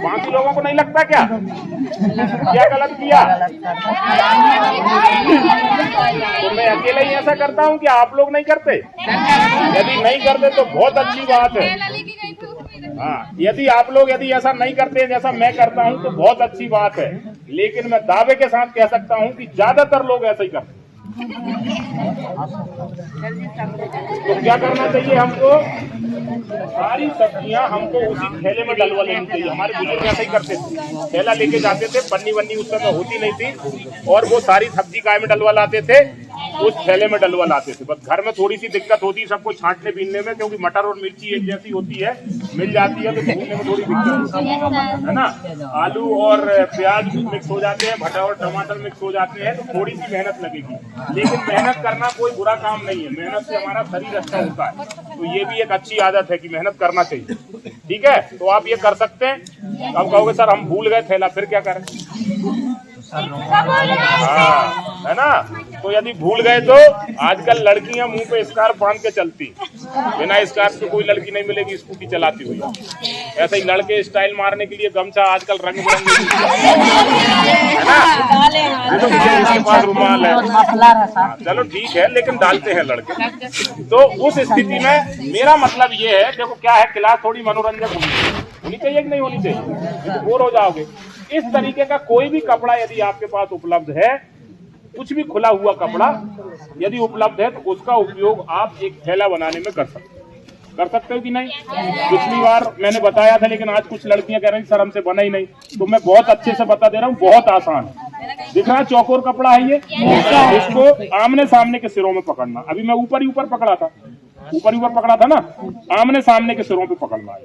बाकी लोगों को नहीं लगता क्या? क्या गलत किया? तो मैं अकेला ही ऐसा करता हूँ कि आप लोग नहीं करते? यदि नहीं करते तो बहुत अच्छी बात है। हाँ, यदि आप लोग यदि ऐसा नहीं करते जैसा मैं करता हूँ तो बहुत अच्छी बात है। लेकिन मैं दावे के साथ कह सकता हूँ कि ज्यादातर लोग ऐसा ही करते हैं। तो क्या करना चाहिए हमको, सारी सब्जियां हमको उसी थैले में डलवा लेनी चाहिए। हमारे बुजुर्ग ऐसा ही करते थे, थैला लेके जाते थे, पन्नी वन्नी उस समय होती नहीं थी, और वो सारी सब्जी काय में डलवा लाते थे, उस थैले में डलवा लाते थे। बस घर में थोड़ी सी दिक्कत होती है सबको छांटने पीने में, क्योंकि मटर और मिर्ची एक जैसी होती है, मिल जाती है तो भूनने में थोड़ी दिक्कत होती है ना। आलू और प्याज मिक्स हो जाते हैं, भटा और टमाटर मिक्स हो जाते हैं, तो थोड़ी सी मेहनत लगेगी। लेकिन मेहनत करना कोई बुरा काम नहीं है, मेहनत से हमारा शरीर अच्छा होता है। तो ये भी एक अच्छी आदत है कि मेहनत करना चाहिए। ठीक है, तो आप ये कर सकते हैं। अब कहोगे सर हम भूल गए थैला, फिर क्या करें? हाँ, है ना। तो यदि भूल गए तो आजकल लड़कियां मुंह पे स्कार्फ बांध के चलती, बिना स्कार्फ के कोई लड़की नहीं मिलेगी स्कूटी चलाती हुई। ऐसे ही लड़के स्टाइल मारने के लिए गमछा आजकल रंग बिरंगे है ना, इसके पास रुमाल है। चलो ठीक है, लेकिन डालते हैं लड़के। तो उस स्थिति में मेरा मतलब ये है, देखो क्या है, क्लास थोड़ी मनोरंजक होनी चाहिए कि नहीं होनी चाहिए, तो बोर हो जाओगे। इस तरीके का कोई भी कपड़ा यदि आपके पास उपलब्ध है, कुछ भी खुला हुआ कपड़ा यदि उपलब्ध है, तो उसका उपयोग आप एक थैला बनाने में कर सकते हो कि नहीं। पिछली बार मैंने बताया था, लेकिन आज कुछ लड़कियां कह रही सर हमसे बना ही नहीं, तो मैं बहुत अच्छे से बता दे रहा हूँ, बहुत आसान है। दिख रहा है चौकोर कपड़ा है ये, इसको आमने सामने के सिरों में पकड़ना। अभी मैं ऊपर ही ऊपर पकड़ा था ना, आमने सामने के सिरों पे पकड़ना है,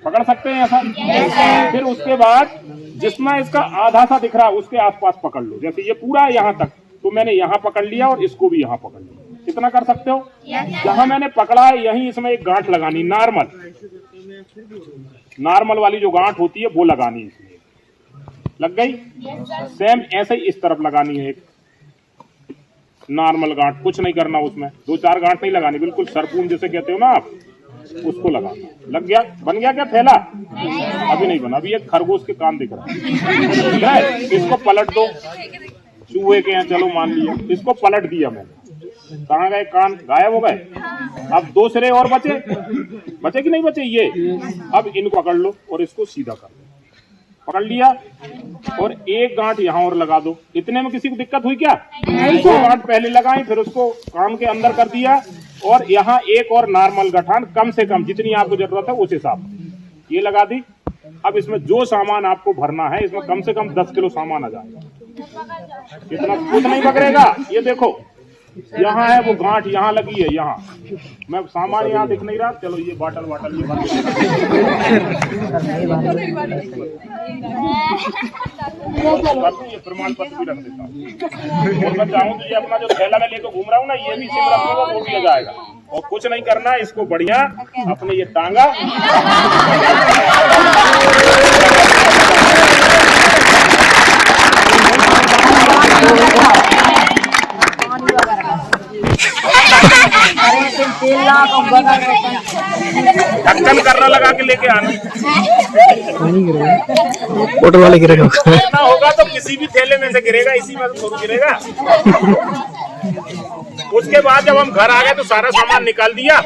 पकड़ सकते हैं ऐसा। फिर उसके बाद जितना इसका आधा सा दिख रहा है उसके आसपास पकड़ लो, जैसे ये पूरा यहाँ तक, तो मैंने यहाँ पकड़ लिया और इसको भी यहाँ पकड़ लिया। कितना कर सकते हो? जहाँ मैंने पकड़ा है यहीं इसमें एक गांठ लगानी, नॉर्मल वाली जो गांठ होती है वो लगानी है। इसमें लग गई। सेम ऐसे ही इस तरफ लगानी है, एक नॉर्मल गांठ, कुछ नहीं करना उसमें, 2-4 गांठ नहीं लगानी, बिल्कुल सरपून जिसे कहते हो ना आप, उसको लगाना। लग गया? बन गया क्या थैला? अभी नहीं बना, अभी एक खरगोश के कान दिख रहा है। इसको पलट दो, चूहे के हैं, चलो मान लिया, इसको पलट दिया मैंने, कहाँ गए कान? गायब हो गए। अब 2 सिरे और बचे कि नहीं बचे? ये अब इनको पकड़ लो और इसको सीधा कर लो, पकड़ लिया, और एक गांठ यहाँ और लगा दो। इतने में किसी को दिक्कत हुई क्या? 2 गांठ पहले लगाई, फिर उसको काम के अंदर कर दिया, और यहाँ एक और नॉर्मल गठान, कम से कम जितनी आपको जरूरत है उस हिसाब ये लगा दी। अब इसमें जो सामान आपको भरना है, इसमें कम से कम 10 किलो सामान आ जाएगा। कितना? कुछ नहीं पकड़ेगा। ये देखो यहाँ है वो गांठ, यहाँ लगी है, यहाँ मैं सामान यहाँ दिख नहीं रहा। चलो ये बाटल ये भर ये प्रमाण पत्र भी रख देता हूँ। और मैं चाहूँ तो ये अपना जो थैला में लेकर घूम रहा हूँ ना, ये भी इसी में रखूंगा, वो भी जाएगा। और कुछ नहीं करना, इसको बढ़िया अपने ये टांगा ढक्कन करना लगा के लेके आना। होटल वाले गिरेगा होगा तो किसी भी थैले में से गिरेगा, इसी में तो गिरेगा। उसके बाद जब हम घर आ गए तो सारा सामान निकाल दिया,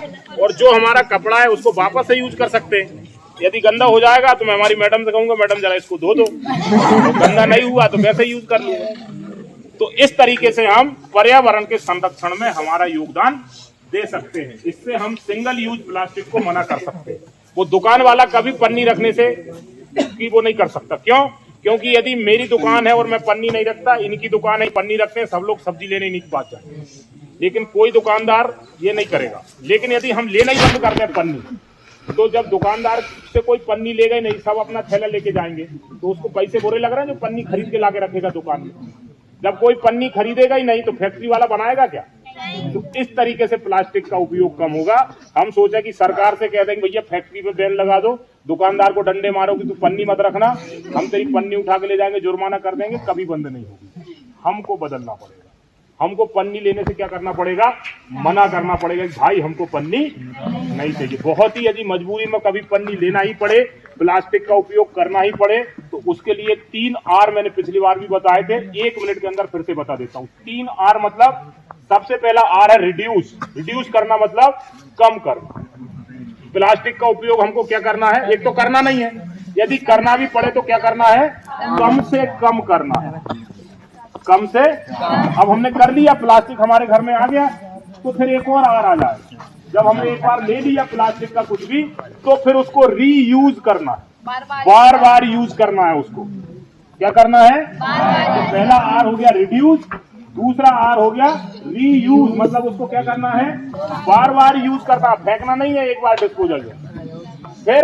और जो हमारा कपड़ा है उसको वापस से यूज कर सकते हैं। यदि गंदा हो जाएगा तो मैं हमारी मैडम से कहूंगा मैडम जरा इसको धो दो, तो गंदा नहीं हुआ तो वैसे यूज कर लूंगा। तो इस तरीके से हम पर्यावरण के संरक्षण में हमारा योगदान दे सकते हैं। इससे हम सिंगल यूज प्लास्टिक को मना कर सकते हैं। वो दुकान वाला कभी पन्नी रखने से कि वो नहीं कर सकता। क्यों? क्योंकि यदि मेरी दुकान है और मैं पन्नी नहीं रखता, इनकी दुकान है पन्नी रखते हैं, सब लोग सब्जी लेने नहीं पाते, लेकिन कोई दुकानदार ये नहीं करेगा। लेकिन यदि हम लेना ही बंद कर दें पन्नी, तो जब दुकानदार से कोई पन्नी लेगा ही नहीं, सब अपना थैला लेके जाएंगे, तो उसको पैसे बुरे लग रहे हैं जो पन्नी खरीद के लाके रखेगा दुकान में। जब कोई पन्नी खरीदेगा ही नहीं तो फैक्ट्री वाला बनाएगा क्या? तो इस तरीके से प्लास्टिक का उपयोग कम होगा। हम सोचा कि सरकार से कह देंगे भैया फैक्ट्री पे बैन लगा दो, दुकानदार को डंडे मारो कि तू पन्नी मत रखना, हम तेरी पन्नी उठा के ले जाएंगे, जुर्माना कर देंगे, कभी बंद नहीं होगी। हमको बदलना पड़ेगा। हमको पन्नी लेने से क्या करना पड़ेगा? मना करना पड़ेगा कि भाई हमको पन्नी नहीं चाहिए। बहुत ही यदि मजबूरी में कभी पन्नी लेना ही पड़े, प्लास्टिक का उपयोग करना ही पड़े, तो उसके लिए 3 R मैंने पिछली बार भी बताए थे, 1 मिनट के अंदर फिर से बता देता हूँ। 3 R मतलब सबसे पहला R है रिड्यूस। रिड्यूस करना मतलब कम करना। प्लास्टिक का उपयोग हमको क्या करना है? एक तो करना नहीं है, यदि करना भी पड़े तो क्या करना है? कम से कम करना है। कम से अब हमने कर लिया, प्लास्टिक हमारे घर में आ गया, तो फिर एक और R आ जाए। जब हमने एक बार ले लिया प्लास्टिक का कुछ भी, तो फिर उसको रीयूज करना है, बार बार यूज करना है उसको। क्या करना है? तो पहला R हो गया रिड्यूस, दूसरा R हो गया रीयूज, मतलब उसको क्या करना है? बार बार यूज करना, फेंकना नहीं है एक बार डिस्पोजल में। फिर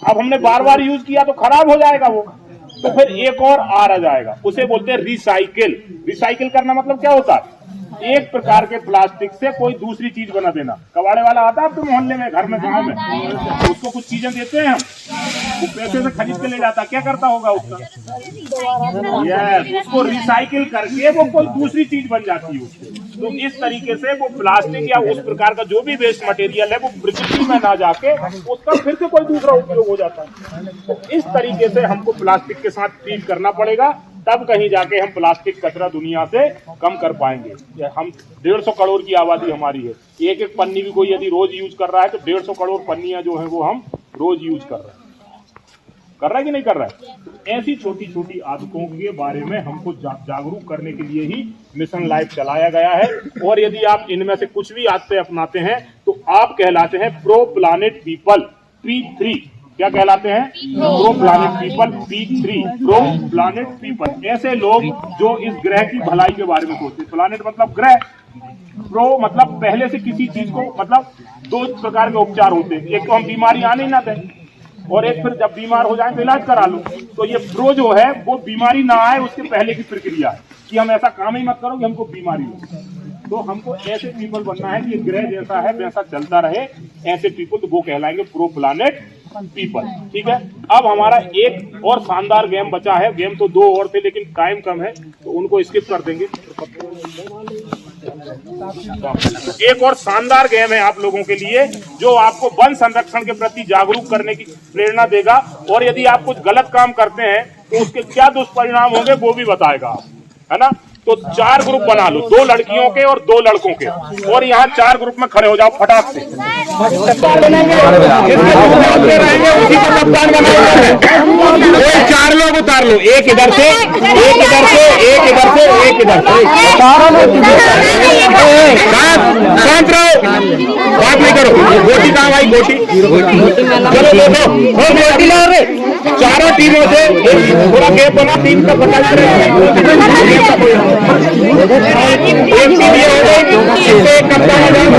अब हमने बार बार यूज किया तो खराब हो जाएगा वो, तो फिर एक और R आ जाएगा, उसे बोलते हैं रिसाइकिल। रिसाइकिल करना मतलब क्या होता है? एक प्रकार के प्लास्टिक से कोई दूसरी चीज बना देना। कबाड़े वाला आता है आपके मोहल्ले में, घर में, गांव में, तो उसको कुछ चीजें देते हैं हम, वो पैसे से खरीद के ले जाता, क्या करता होगा उसका? उसको रिसाइकिल करके वो कोई दूसरी चीज बन जाती है उससे। तो इस तरीके से वो प्लास्टिक या उस प्रकार का जो भी वेस्ट मटेरियल है वो प्रकृति में ना जाके उसका फिर से कोई दूसरा उपयोग हो जाता है। तो इस तरीके से हमको प्लास्टिक के साथ डील करना पड़ेगा, तब कहीं जाके हम प्लास्टिक कचरा दुनिया से कम कर पाएंगे। हम 150 करोड़ की आबादी हमारी है, एक एक पन्नी भी कोई यदि रोज यूज कर रहा है तो 150 करोड़ पन्नियां जो है वो हम रोज यूज कर रहे हैं। कर रहा है कि नहीं कर रहा है? तो ऐसी छोटी छोटी आदतों के बारे में हमको जागरूक करने के लिए ही मिशन लाइफ चलाया गया है। और यदि आप इनमें से कुछ भी आदतें अपनाते हैं तो आप कहलाते हैं प्रो प्लानेट पीपल P3। क्या कहलाते हैं? Pro planet people P3, pro planet people. ऐसे लोग जो इस ग्रह की भलाई के बारे में सोचते हैं। प्लानेट मतलब ग्रह, प्रो मतलब पहले से किसी चीज को, मतलब 2 प्रकार के उपचार होते हैं, एक तो हम बीमारी आने ही ना दें, और एक फिर जब बीमार हो जाए तो इलाज करा लो। तो ये प्रो जो है वो बीमारी ना आए उसके पहले की प्रक्रिया है कि हम ऐसा काम ही मत करो कि हमको बीमारी हो। तो हमको ऐसे पीपल बनना है कि ग्रह जैसा है वैसा चलता रहे, ऐसे पीपल, तो वो कहलाएंगे प्रो प्लानेट पीपल। ठीक है, अब हमारा एक और शानदार गेम बचा है। गेम तो 2 और थे लेकिन टाइम कम है तो उनको स्किप कर देंगे। एक और शानदार गेम है आप लोगों के लिए जो आपको वन संरक्षण के प्रति जागरूक करने की प्रेरणा देगा, और यदि आप कुछ गलत काम करते हैं तो उसके क्या दुष्परिणाम होंगे वो भी बताएगा, है ना। तो 4 ग्रुप बना लो, 2 लड़कियों के और 2 लड़कों के, और यहाँ 4 ग्रुप में खड़े हो जाओ फटाक से। उसी को कप्तान बनाएंगे। 4 लोग उतार लो, एक इधर से, एक इधर से, एक इधर से, एक इधर से। शांत रहो, बात नहीं करो। गोटी कहाँ भाई? गोटी चलो देखो, गोटी ला रहे। चारों टीमों से थोड़ा गैप बना, टीम का पता चले। एक टीम ये हो गई, इससे कप्तान हो जाएगा।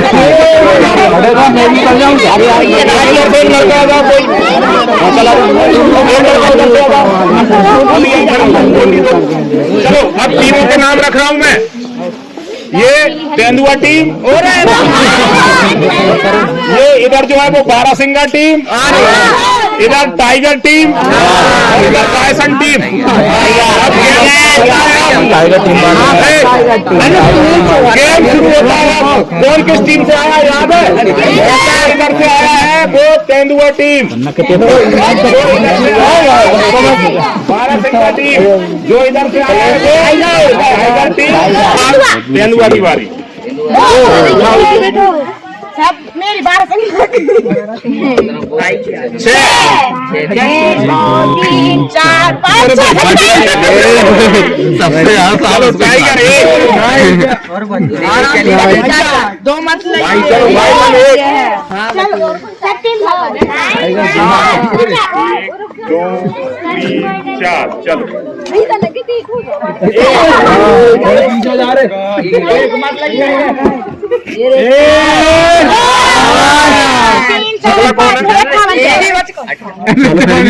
चलो अब टीमों के नाम रख रहा हूं मैं। ये तेंदुआ टीम, ये इधर जो है वो बारासिंगा टीम, इधर टाइगर टीम, इधर टाइसन टीम। गेम शुरू होता है। कौन किस टीम से आया याद है? इधर से आया है वो तेंदुआ टीम, बारासिंगा टीम। जो इधर से आया है वो टाइगर टीम, तेंदुआ की बारी। सब में मेरी 12 से 6 3 4 5 2 मत चलो 2 3 4 चलो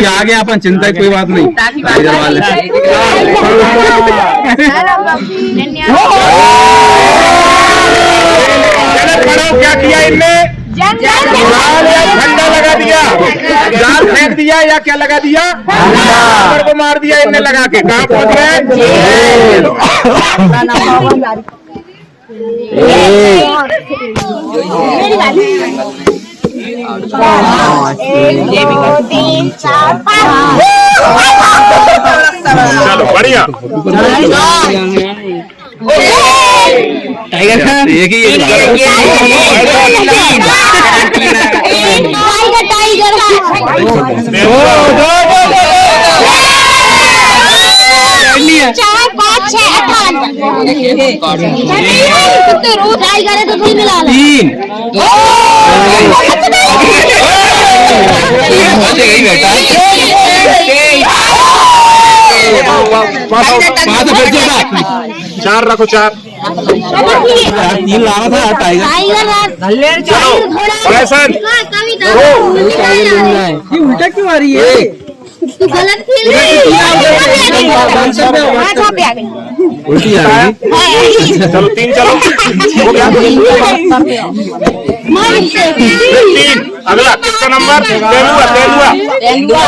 आ गया अपन, चिंता कोई बात नहीं। क्या किया इनने? झंडा लगा दिया, जाल फेंक दिया या क्या लगा दिया? जानवर को मार दिया इनने लगा के। कहाँ पहुंच गए? चलो बढ़िया। टाइगर एक ही चार रखो, 4 3 लाना था टाइगर। फैशन ये उल्टा क्यों आ रही है? तू गलत खेल रही उल्टी आ रही है। चलो 3 चलो हो गया। 3 अगला किसका नंबर? तेलुआ।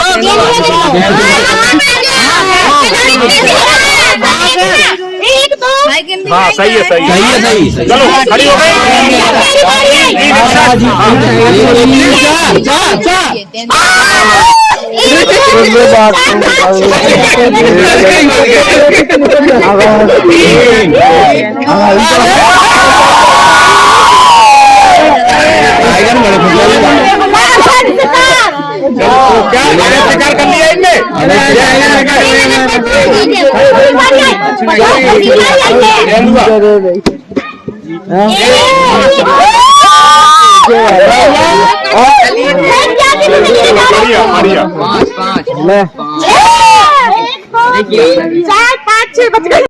हाँ सही है, सही है। चलो खड़ी हो गई। क्या शिकार कर लिया इनने? बढ़िया। 4 5 6 बच गई।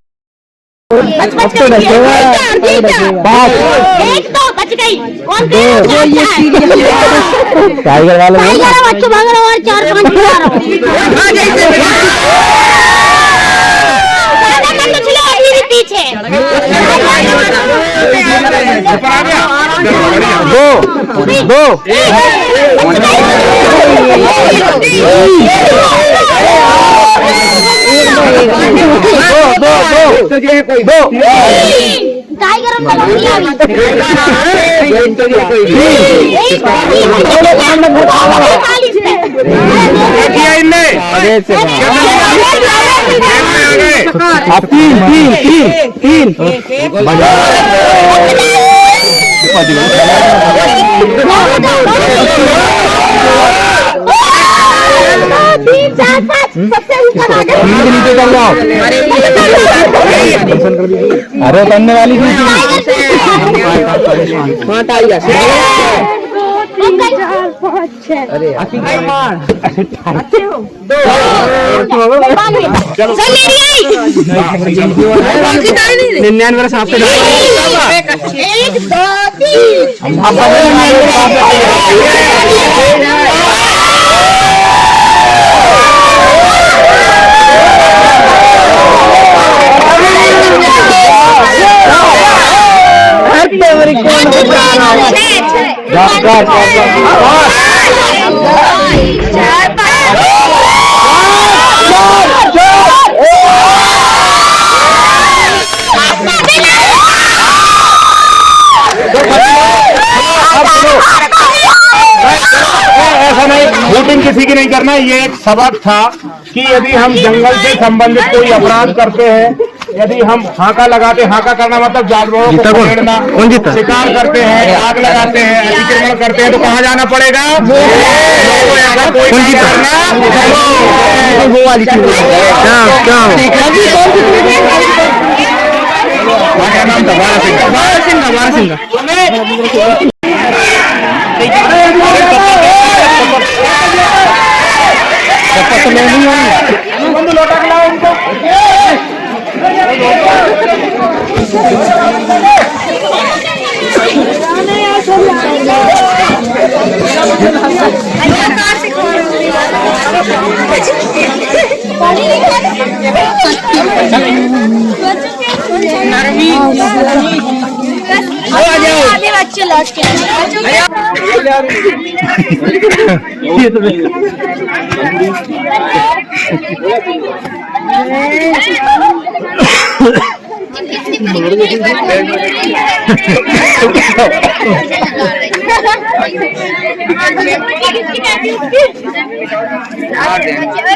एक तो बच गई। कौन टाइगर वाले बच्चों भाग रहा और 4 5 पीछे टाइगर अरे बनने वाली शूटिंग किसी की नहीं करना। ये एक सबक था कि यदि हम जंगल से संबंधित कोई अपराध करते हैं यदि हम हाका लगाते, हाका करना मतलब जानवरों को पकड़ना, शिकार करते हैं, आग लगाते हैं, अतिक्रमण करते हैं, तो कहाँ जाना पड़ेगा? ऐसा कोई काम करना वो वाली चीज क्या नाम था? बारह सिंह लौटा के लाओ उनको। बच्चे लौट के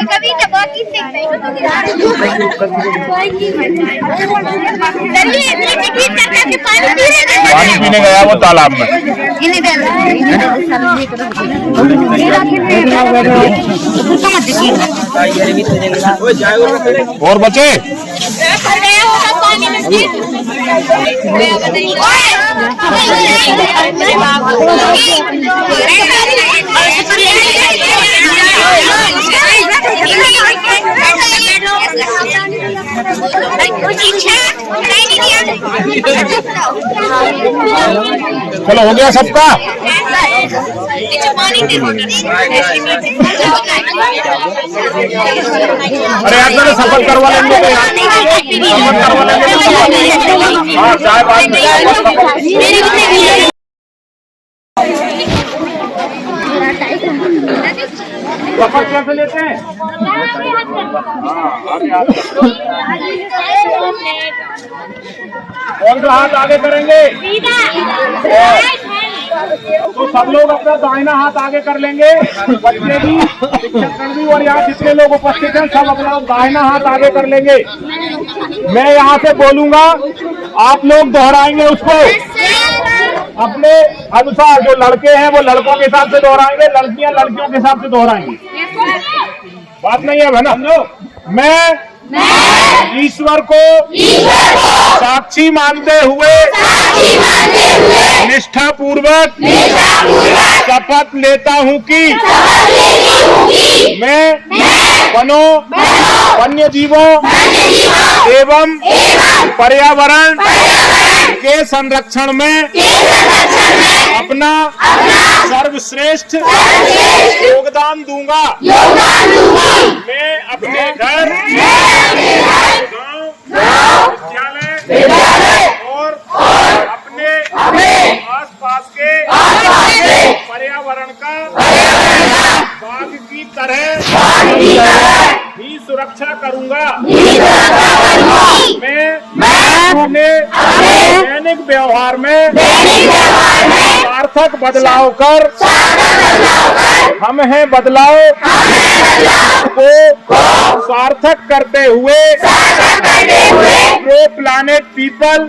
कभी पानी पीने गया वो तालाब में। और बचे चलो हो गया सबका। अरे यार मैंने सफल करवा लेंगे तो यार सफल करवा लेंगे। हाँ चाय बात सफल कैसे लेते हैं? कौन सा हाथ आगे करेंगे? तो सब लोग अपना दाहिना हाथ आगे कर लेंगे, बच्चे भी, शिक्षकगण भी, और यहाँ जितने लोग उपस्थित हैं सब अपना दाहिना हाथ आगे कर लेंगे। मैं यहाँ से बोलूंगा, आप लोग दोहराएंगे उसको अपने अनुसार। जो लड़के हैं वो लड़कों के हिसाब से दोहराएंगे, लड़कियां लड़कियों के हिसाब से दोहराएंगी। बात नहीं है ना? मैं ईश्वर को साक्षी मानते हुए निष्ठा पूर्वक शपथ लेता हूँ कि मैं वनों, वन्य जीवों एवं पर्यावरण के संरक्षण में अपना सर्वश्रेष्ठ योगदान दूंगा। मैं अपने घर, गांव, विद्यालय और अपने आसपास के पर्यावरण का बाघ की तरह ही सुरक्षा करूंगा। मैं अपने दैनिक व्यवहार में सार्थक बदलाव कर हम हैं बदलाव को सार्थक करते हुए प्रो प्लानेट पीपल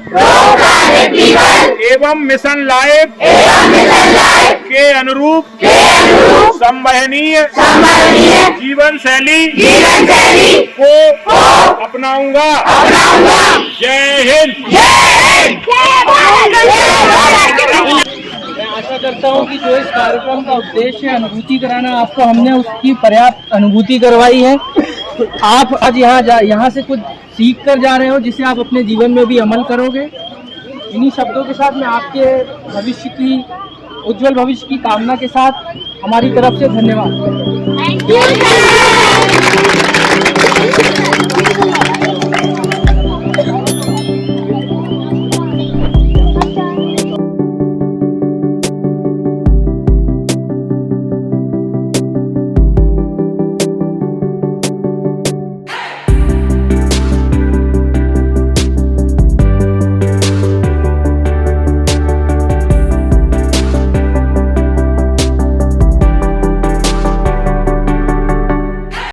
एवं मिशन लाइफ के अनुरूप संवहनीय जीवन शैली को अपनाऊंगा। जय हिंद। मैं आशा करता हूं कि जो इस कार्यक्रम का उद्देश्य है अनुभूति कराना, आपको हमने उसकी पर्याप्त अनुभूति करवाई है। आप आज यहाँ से कुछ सीख कर जा रहे हो जिसे आप अपने जीवन में भी अमल करोगे। इन्हीं शब्दों के साथ मैं आपके भविष्य की, उज्जवल भविष्य की कामना के साथ हमारी तरफ से धन्यवाद।